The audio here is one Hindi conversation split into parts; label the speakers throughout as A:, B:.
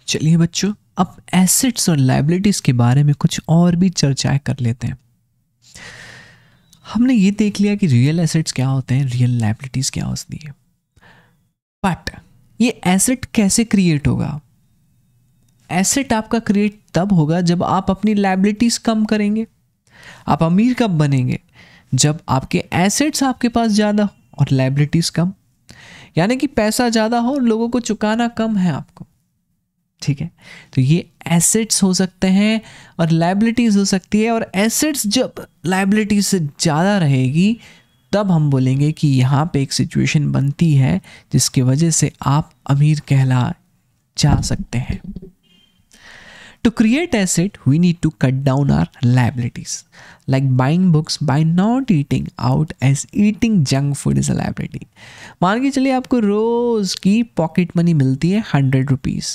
A: चलिए बच्चों, अब एसेट्स और लायबिलिटीज के बारे में कुछ और भी चर्चाएं कर लेते हैं। हमने ये देख लिया कि रियल एसेट्स क्या होते हैं, रियल लायबिलिटीज क्या होती है, बट ये एसेट कैसे क्रिएट होगा? एसेट आपका क्रिएट तब होगा जब आप अपनी लायबिलिटीज कम करेंगे। आप अमीर कब बनेंगे? जब आपके एसेट्स आपके पास ज़्यादा हो और लायबिलिटीज कम, यानी कि पैसा ज़्यादा हो और लोगों को चुकाना कम है आपको। ठीक है, तो ये एसेट्स हो सकते हैं और लायबिलिटीज हो सकती है। और एसेट्स जब लायबिलिटीज से ज़्यादा रहेगी तब हम बोलेंगे कि यहाँ पे एक सिचुएशन बनती है जिसकी वजह से आप अमीर कहला जा सकते हैं। To create asset, we need to cut down our liabilities, like buying books by not eating out, as eating junk food is a liability. मान के चलिए आपको रोज़ की पॉकेट मनी मिलती है 100 रुपीज़।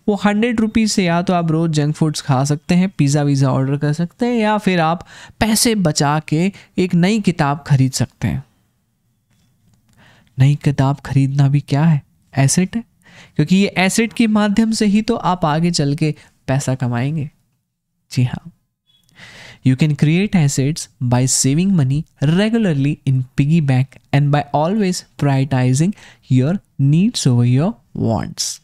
A: वो 100 रुपीज़ से या तो आप रोज़ जंक फूड्स खा सकते हैं, पिज़्ज़ा वीज़ा ऑर्डर कर सकते हैं, या फिर आप पैसे बचा के एक नई किताब खरीद सकते हैं। नई किताब खरीदना भी क्या है? एसेट है, क्योंकि ये एसेट के माध्यम से ही तो आप आगे चल के पैसा कमाएंगे। जी हाँ, you can create assets by saving money regularly in piggy bank and by always prioritising your needs over your wants.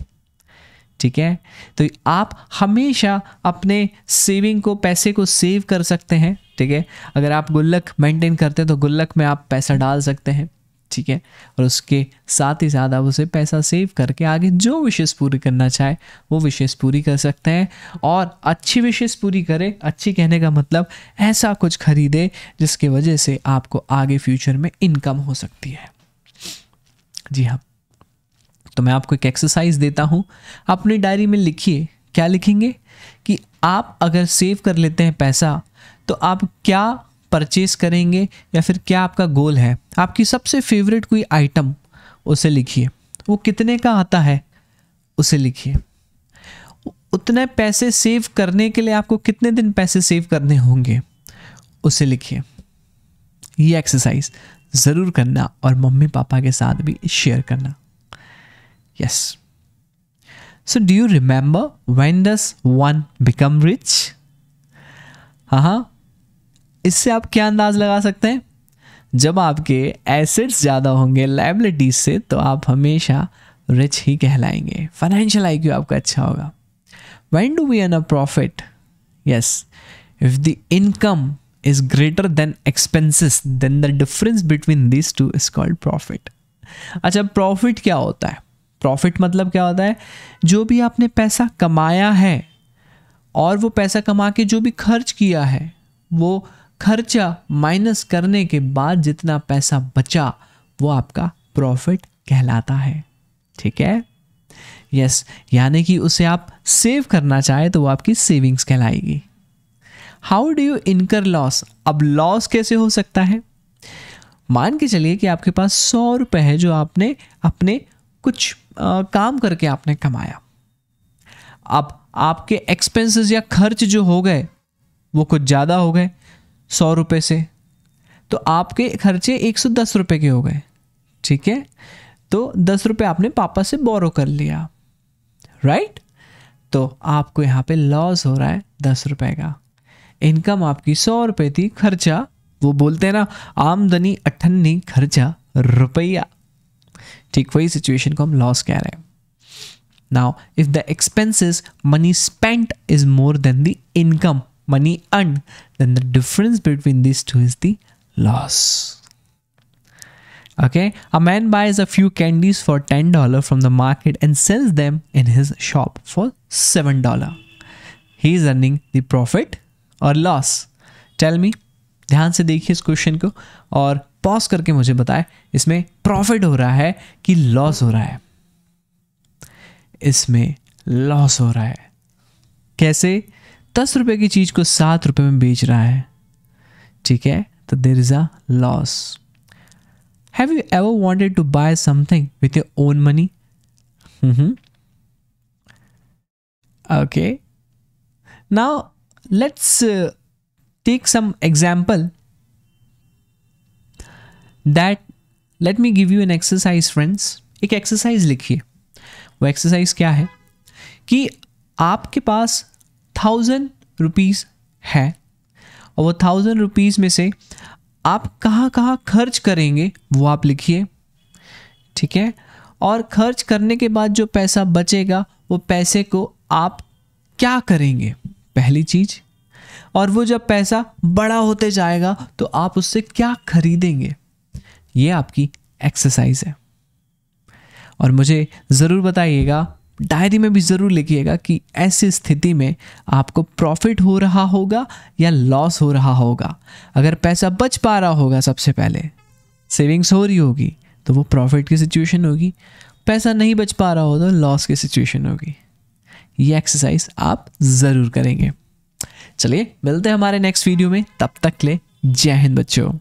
A: ठीक है, तो आप हमेशा अपने सेविंग को, पैसे को सेव कर सकते हैं। ठीक है, अगर आप गुल्लक मेंटेन करते हैं तो गुल्लक में आप पैसा डाल सकते हैं। ठीक है, और उसके साथ ही साथ आप उसे पैसा सेव करके आगे जो विशेष पूरी करना चाहे वो विशेष पूरी कर सकते हैं। और अच्छी विशेष पूरी करें, अच्छी कहने का मतलब ऐसा कुछ खरीदे जिसकी वजह से आपको आगे फ्यूचर में इनकम हो सकती है। जी हाँ, तो मैं आपको एक एक्सरसाइज देता हूँ, अपनी डायरी में लिखिए। क्या लिखेंगे कि आप अगर सेव कर लेते हैं पैसा तो आप क्या परचेज करेंगे, या फिर क्या आपका गोल है। आपकी सबसे फेवरेट कोई आइटम, उसे लिखिए। वो कितने का आता है उसे लिखिए। उतने पैसे सेव करने के लिए आपको कितने दिन पैसे सेव करने होंगे उसे लिखिए। ये एक्सरसाइज ज़रूर करना और मम्मी पापा के साथ भी शेयर करना। Yes, so do you remember when does one become rich? हाँ, इससे आप क्या अंदाज लगा सकते हैं? जब आपके एसेट्स ज़्यादा होंगे लायबिलिटीज से तो आप हमेशा रिच ही कहलाएंगे। फाइनेंशियल आईक्यू आपका अच्छा होगा। When do we earn a profit? Yes, if the income is greater than expenses then the difference between this two is called profit. अच्छा, प्रॉफिट क्या होता है? प्रॉफिट मतलब क्या होता है? जो भी आपने पैसा कमाया है और वो पैसा कमा के जो भी खर्च किया है, वो खर्चा माइनस करने के बाद जितना पैसा बचा वो आपका प्रॉफिट कहलाता है। ठीक है, यस, यानी कि उसे आप सेव करना चाहे तो वो आपकी सेविंग्स कहलाएगी। हाउ डू यू इनकर लॉस? अब लॉस कैसे हो सकता है? मान के चलिए कि आपके पास 100 रुपये है जो आपने अपने कुछ काम करके आपने कमाया। अब आपके एक्सपेंसेस या खर्च जो हो गए वो कुछ ज़्यादा हो गए 100 रुपये से, तो आपके खर्चे 110 रुपये के हो गए। ठीक है, तो 10 रुपये आपने पापा से बोरो कर लिया, राइट? तो आपको यहाँ पे लॉस हो रहा है 10 रुपये का। इनकम आपकी 100 रुपये थी, खर्चा, वो बोलते हैं ना, आमदनी 98, खर्चा रुपया। ठीक वही सिचुएशन को हम लॉस कह रहे हैं। Now if the expenses money spent is more than the income money earned, then the difference between these two is the loss. Okay, a man buys a few candies for $10 from the market and sells them in his shop for $7. He is earning the profit or loss? Tell me. ध्यान से देखिए इस क्वेश्चन को और पॉज करके मुझे बताएं, इसमें प्रॉफिट हो रहा है कि लॉस हो रहा है? इसमें लॉस हो रहा है। कैसे? 10 रुपये की चीज़ को 7 रुपये में बेच रहा है। ठीक है, तो there is a loss. Have you ever wanted to buy something with your own money? Okay, now let's take some example that, let me give you an exercise friends. एक एक्सरसाइज लिखिए। वो एक्सरसाइज क्या है कि आपके पास 1000 रुपीज़ है और वो 1000 रुपीज़ में से आप कहाँ कहाँ खर्च करेंगे वो आप लिखिए, ठीक है। और खर्च करने के बाद जो पैसा बचेगा वो पैसे को आप क्या करेंगे, पहली चीज़। और वो जब पैसा बड़ा होते जाएगा तो आप उससे क्या खरीदेंगे, ये आपकी एक्सरसाइज है। और मुझे ज़रूर बताइएगा, डायरी में भी ज़रूर लिखिएगा कि ऐसी स्थिति में आपको प्रॉफिट हो रहा होगा या लॉस हो रहा होगा। अगर पैसा बच पा रहा होगा, सबसे पहले सेविंग्स हो रही होगी, तो वो प्रॉफिट की सिचुएशन होगी। पैसा नहीं बच पा रहा हो तो लॉस की सिचुएशन होगी। ये एक्सरसाइज आप ज़रूर करेंगे। चलिए मिलते हैं हमारे नेक्स्ट वीडियो में, तब तक ले जय हिंद बच्चों।